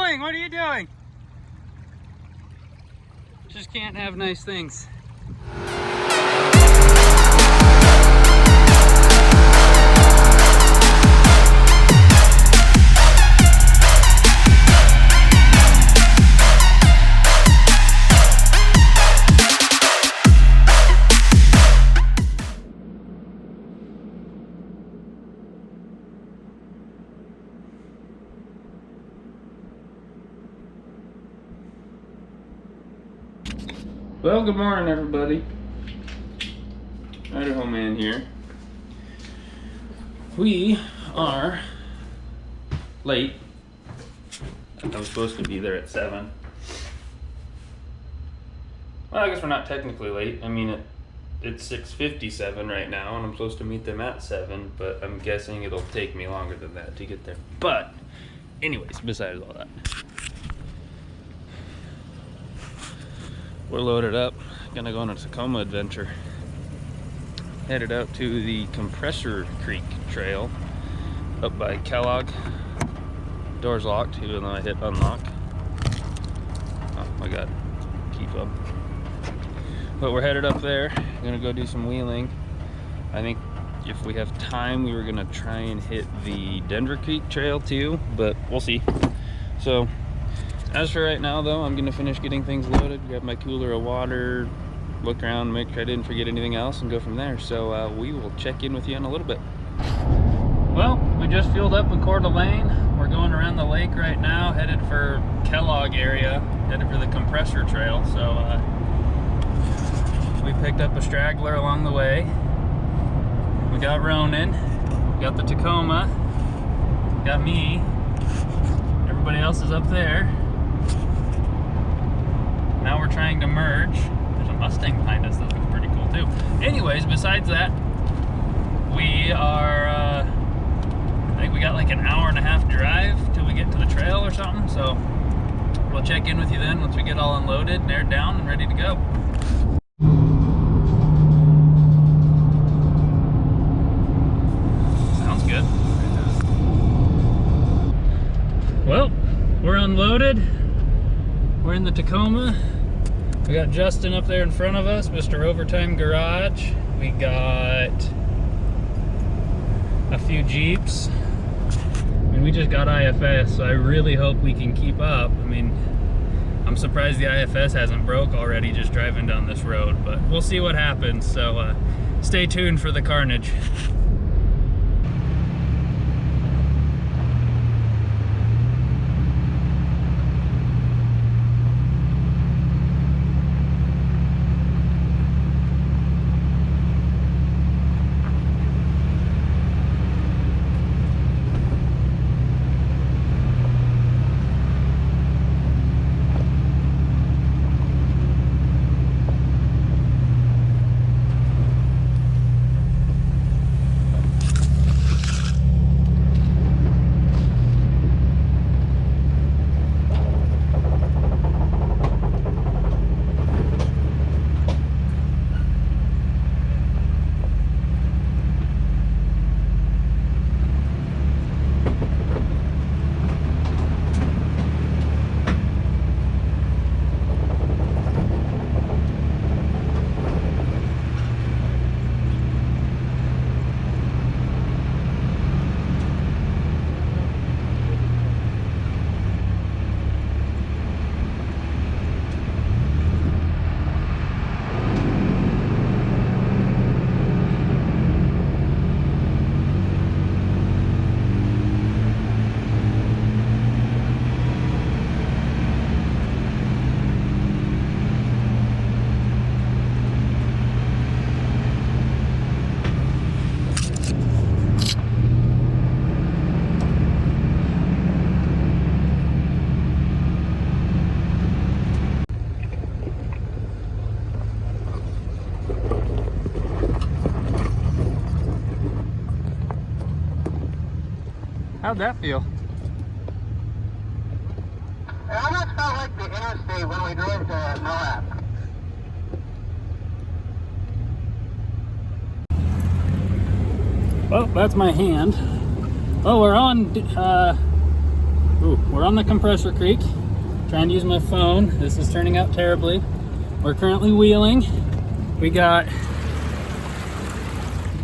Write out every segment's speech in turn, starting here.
doing? What are you doing? Just can't have nice things. Well, good morning, everybody. Idaho man here. We are late. I was supposed to be there at 7. Well, I guess we're not technically late. I mean, it's 6:57 right now, and I'm supposed to meet them at 7, but I'm guessing it'll take me longer than that to get there. But anyways, besides all that, we're loaded up, gonna go on a Tacoma adventure. Headed out to the Compressor Creek Trail up by Kellogg. Door's locked, even though I hit unlock. Oh my god, keep up. But we're headed up there, gonna go do some wheeling. I think if we have time, we were gonna try and hit the Denver Creek Trail too, but we'll see. So, as for right now though, I'm gonna finish getting things loaded, grab my cooler of water, look around, make sure I didn't forget anything else, and go from there. So we will check in with you in a little bit. Well, we just fueled up in Coeur d'Alene. We're going around the lake right now, headed for Kellogg area, headed for the Compressor Trail. So we picked up a straggler along the way. We got Ronan, we got the Tacoma, got me, everybody else is up there. Now we're trying to merge. There's a Mustang behind us that looks pretty cool too. Anyways, besides that, we are, I think we got like an hour and a half drive till we get to the trail or something. So we'll check in with you then once we get all unloaded, aired down, and ready to go. Sounds good. Well, we're unloaded. We're in the Tacoma. We got Justin up there in front of us, Mr. Overtime Garage. We got a few Jeeps. I mean, we just got IFS, so I really hope we can keep up. I mean, I'm surprised the IFS hasn't broke already just driving down this road, but we'll see what happens. So stay tuned for the carnage. How'd that feel? It almost felt like the interstate when we drove to Moab. Well, that's my hand. Oh, we're on Ooh, we're on the Compressor Creek. Trying to use my phone. This is turning out terribly. We're currently wheeling. We got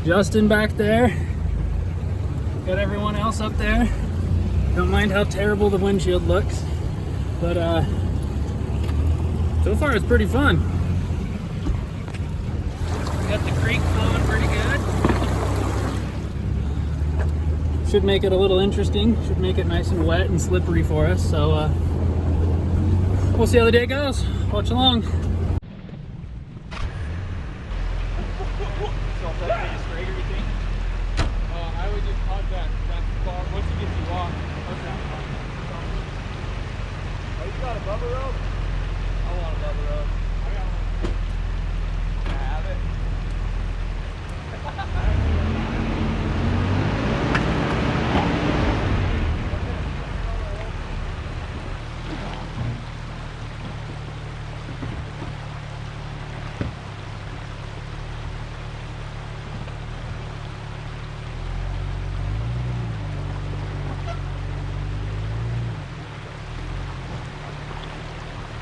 Justin back there. Got everyone else up there. Don't mind how terrible the windshield looks, but so far it's pretty fun. Got the creek flowing pretty good. Should make it a little interesting. Should make it nice and wet and slippery for us. So we'll see how the day goes. Watch along. I would just contact that bar once he gets you off. Oh, you got a bubble rope? I want a bubble rope. I got one. Can I have it?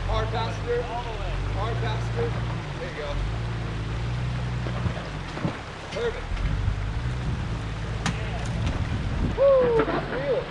Hard passenger. All the way. Hard passenger. There you go. Perfect. Woo! That's real.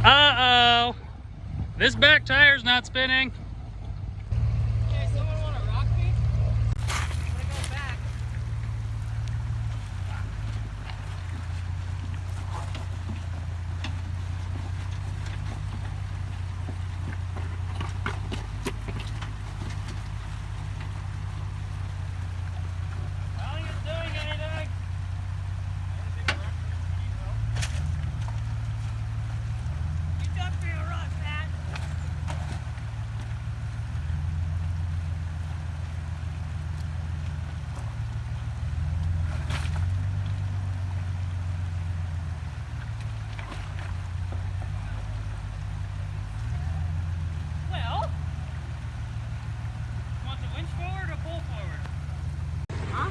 Uh-oh. This back tire's not spinning. Hey, someone want a rock me? I'm gonna go back. I don't think it's doing anything. You dumped me a rock, Matt. Well, you want the winch forward or pull forward? Huh?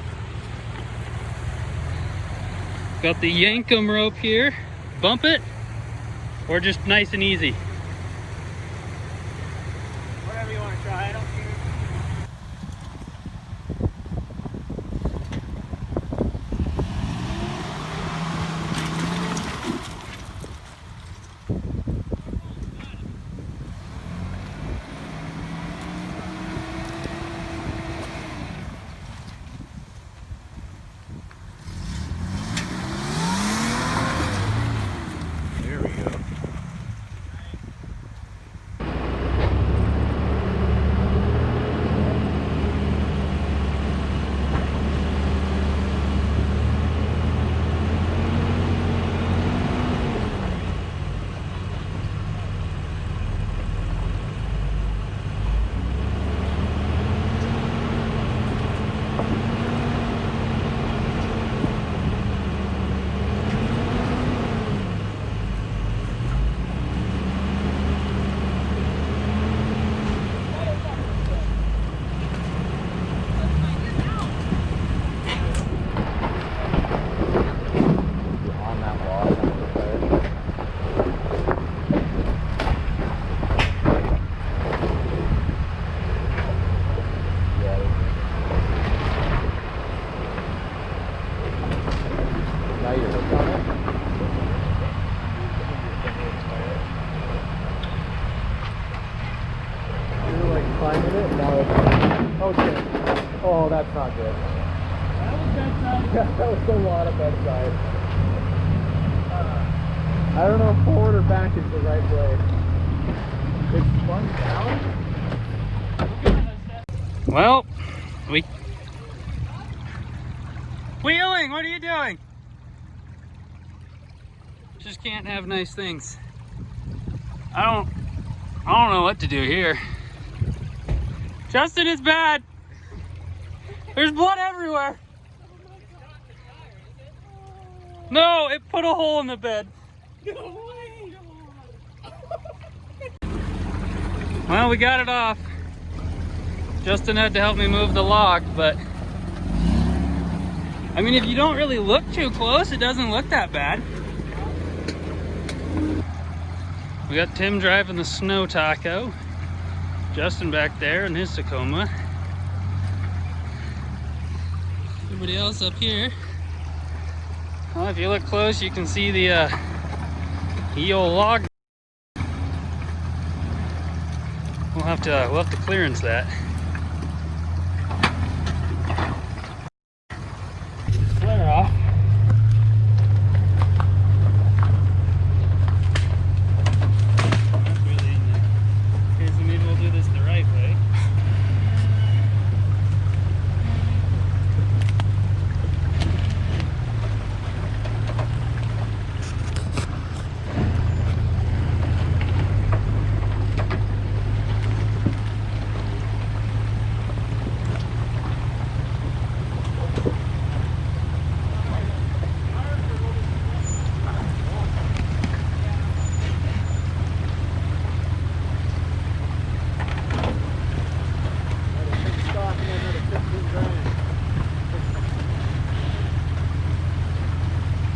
Got the Yankum rope here. Bump it, or just nice and easy? try. I don't care. There we go. Climbing it? No. Okay. Oh, that's not good. That was bedside. Yeah, that was a lot of bedside. I don't know if forward or back is the right way. It's spun down? Well, Wheeling, what are you doing? Just can't have nice things. I don't know what to do here. Justin, it's bad. There's blood everywhere. No, it put a hole in the bed. Well, we got it off. Justin had to help me move the lock, but I mean, if you don't really look too close, it doesn't look that bad. We got Tim driving the snow taco. Justin back there in his Tacoma. Everybody else up here. Well, if you look close, you can see the old log. We'll have to clearance that. Flare off. That's really in there. Okay, so maybe we'll do this the right way.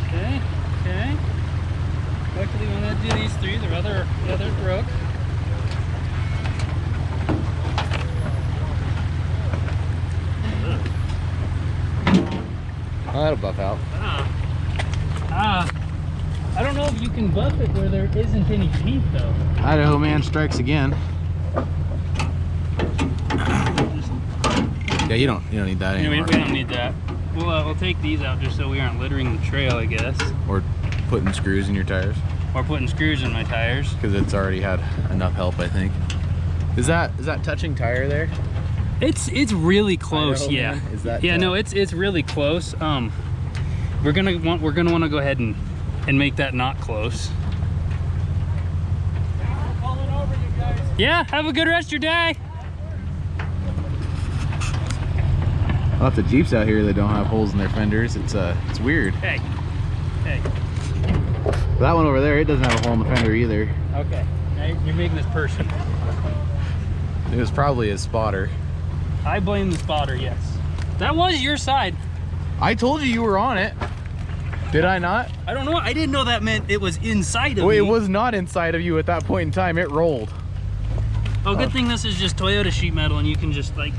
Okay. Luckily, when I do these three, the other broke. Oh, that'll buff out. I don't know if you can buff it where there isn't any teeth though. Idaho man strikes again. Yeah, you don't need that Yeah, anymore. we don't need that. We'll take these out just so we aren't littering the trail, I guess. Or putting screws in your tires. Or putting screws in my tires. Because it's already had enough help, I think. Is that touching tire there? It's really close, Idaho, yeah. man? Is that yeah, no, it's really close. We're gonna want to go ahead and make that not close. Pulling over you guys. Yeah, have a good rest of your day. Lots of Jeeps out here that don't have holes in their fenders. It's weird. Hey. That one over there, it doesn't have a hole in the fender either. Okay, now you're making this personal. It was probably his spotter. I blame the spotter, yes. That was your side. I told you were on it. Did I not? I don't know. I didn't know that meant it was inside of Well, me. it was not inside of you at that point in time. It rolled. Oh, good thing this is just Toyota sheet metal and you can just like...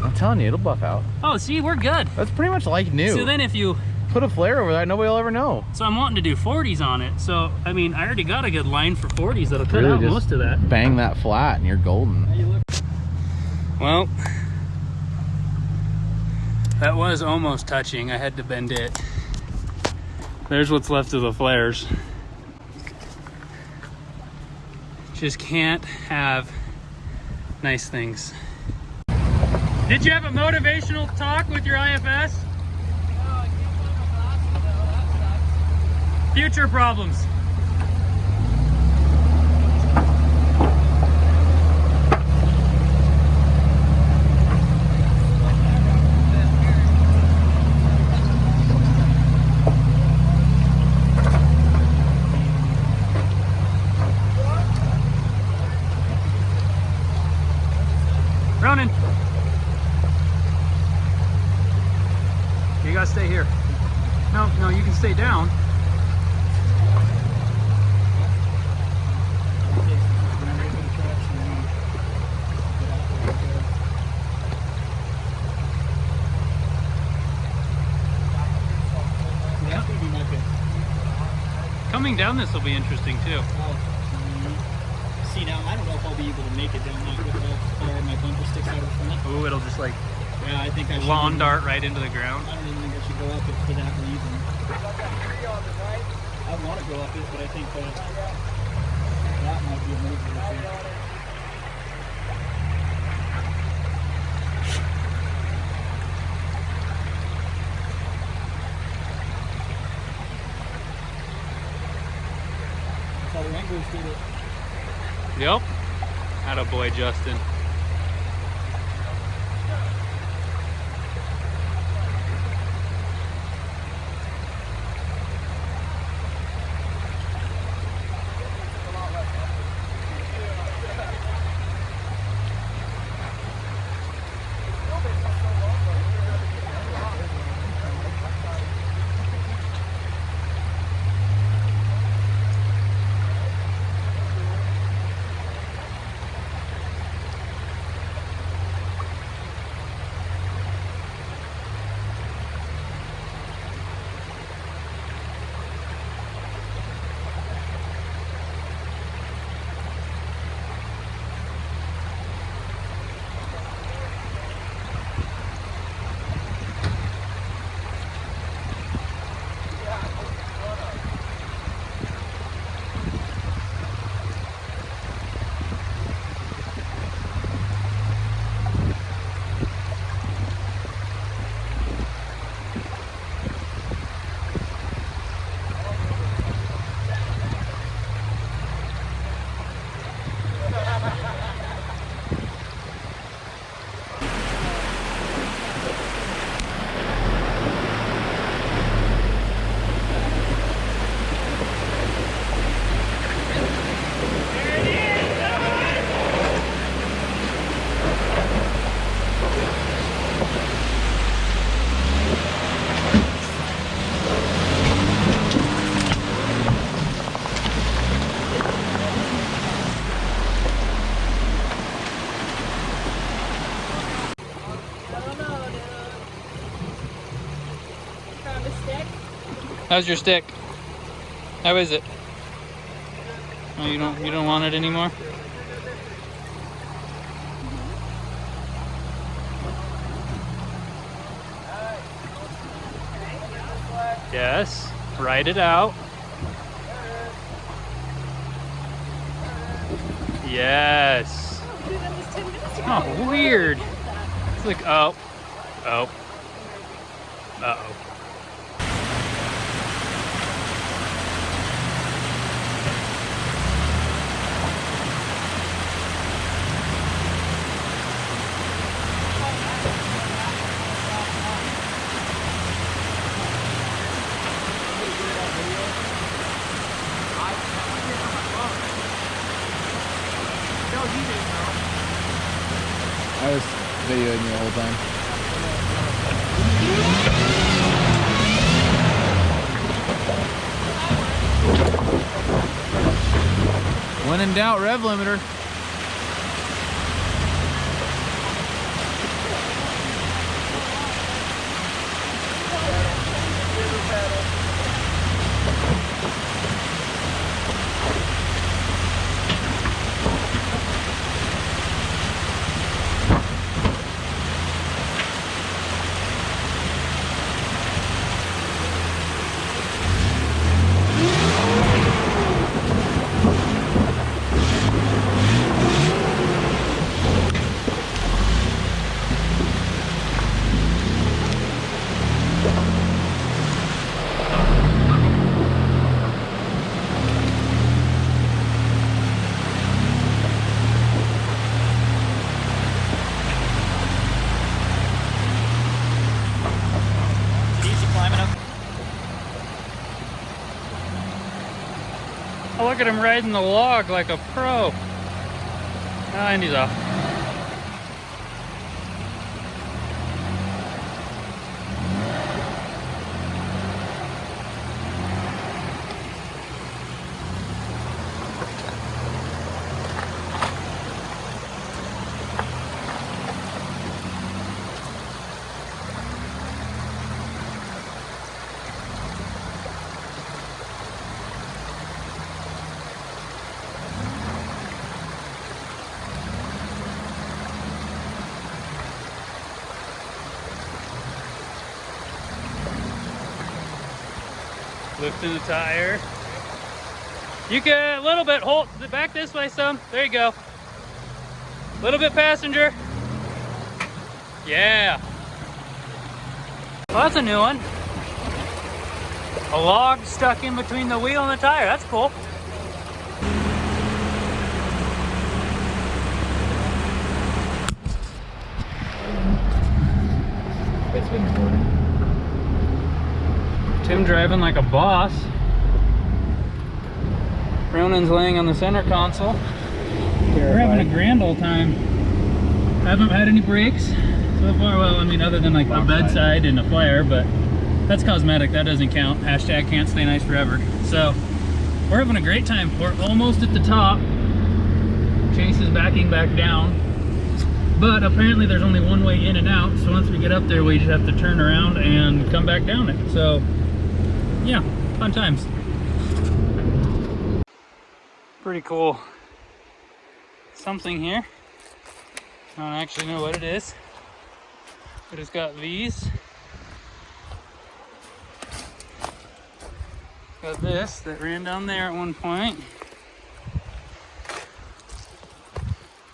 I'm telling you, it'll buff out. Oh, see, we're good. That's pretty much like new. So then if you... Put a flare over that, nobody will ever know. So I'm wanting to do 40s on it. So, I mean, I already got a good line for 40s that'll cut Really out just most of that. Bang that flat and you're golden. Well, that was almost touching. I had to bend it. There's what's left of the flares. Just can't have nice things. Did you have a motivational talk with your IFS? Future problems. Ronan, you gotta stay here. No, you can stay down. Coming down this will be interesting too. See, now I don't know if I'll be able to make it down that with how far my bumper sticks out of the front. Ooh, it'll just like Yeah, I think I should. lawn dart right into the ground. I don't even think I should go up it for that reason. I want to go up it, but I think that might be a major issue. That's how the Wranglers did it. Yep. Attaboy, Justin. How's your stick? How is it? Oh, you don't want it anymore? Yes, write it out. Yes. Oh, weird. It's like, oh. Uh-oh. I was videoing you the whole time. When in doubt, rev limiter. Look at him riding the log like a pro. Ah, and he's off. Lifting the tire. You can a little bit hold back this way some. There you go. A little bit passenger. Yeah. Well, that's a new one. A log stuck in between the wheel and the tire. That's cool. It's been recording. Tim driving like a boss. Ronan's laying on the center console. We're having a grand old time. Haven't had any breaks so far. Well, I mean, other than like the bedside and a flare, but that's cosmetic. That doesn't count. Hashtag can't stay nice forever. So we're having a great time. We're almost at the top. Chase is backing back down. But apparently there's only one way in and out. So once we get up there, we just have to turn around and come back down it. So yeah, fun times. Pretty cool. Something here. I don't actually know what it is, but it's got these. Got this that ran down there at one point.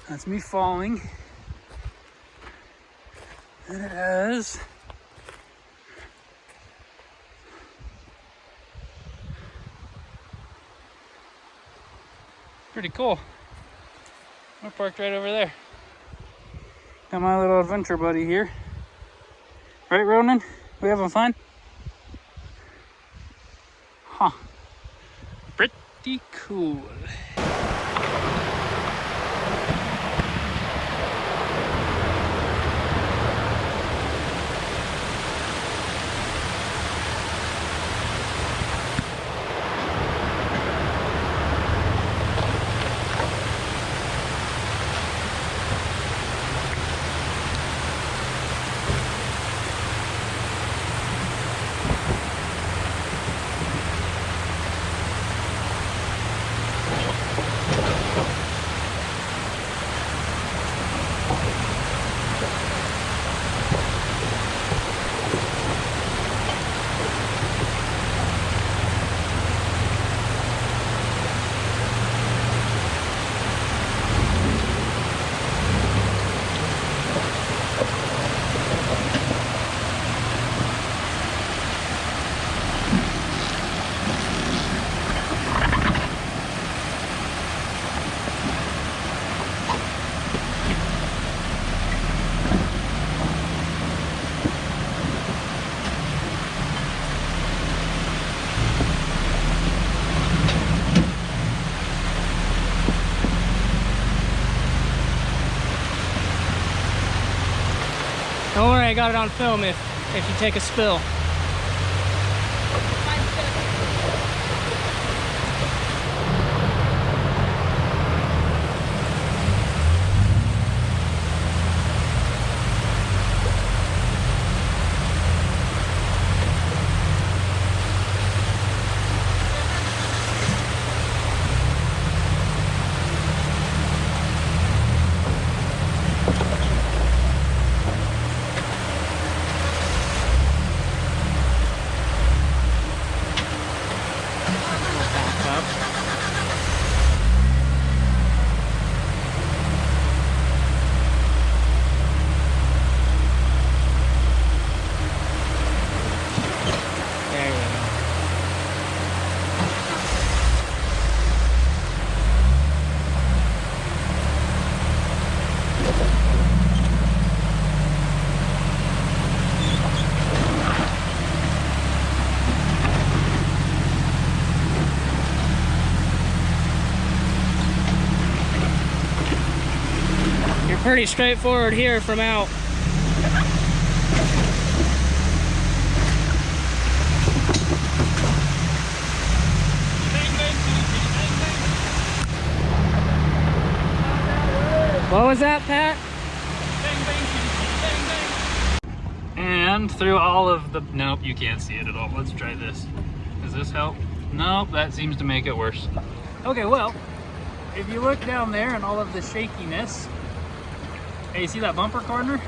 That's me falling. And it has pretty cool. We're parked right over there. Got my little adventure buddy here. Right, Ronan? We having fun? Huh. Pretty cool. Don't worry, I got it on film if you take a spill. Pretty straightforward here from out. What was that, Pat? And through all of the, nope, you can't see it at all. Let's try this. Does this help? Nope, that seems to make it worse. Okay, well, if you look down there and all of the shakiness, hey, you see that bumper corner?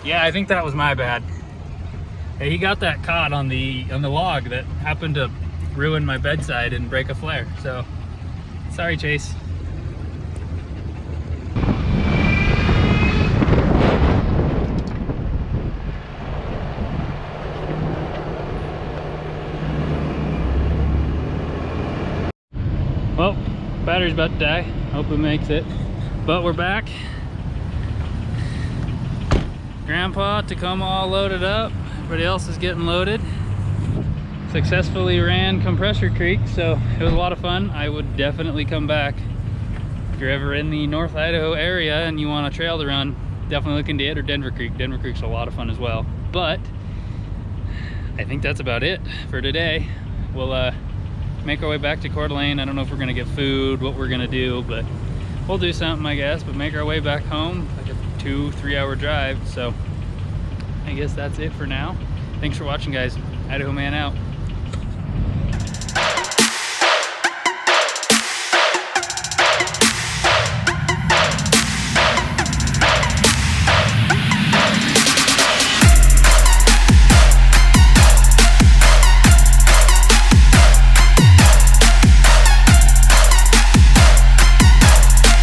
Yeah, I think that was my bad. Hey, he got that caught on the log that happened to ruin my bedside and break a flare. So, sorry, Chase. Well, battery's about to die. Hope it makes it. But we're back. Grandpa, Tacoma all loaded up. Everybody else is getting loaded. Successfully ran Compressor Creek, so it was a lot of fun. I would definitely come back. If you're ever in the North Idaho area and you want a trail to run, definitely look into it, or Denver Creek. Denver Creek's a lot of fun as well. But I think that's about it for today. We'll make our way back to Coeur d'Alene. I don't know if we're gonna get food, what we're gonna do, but we'll do something, I guess. But make our way back home, like a 2-3 hour drive. So I guess that's it for now. Thanks for watching, guys. Idaho Man out.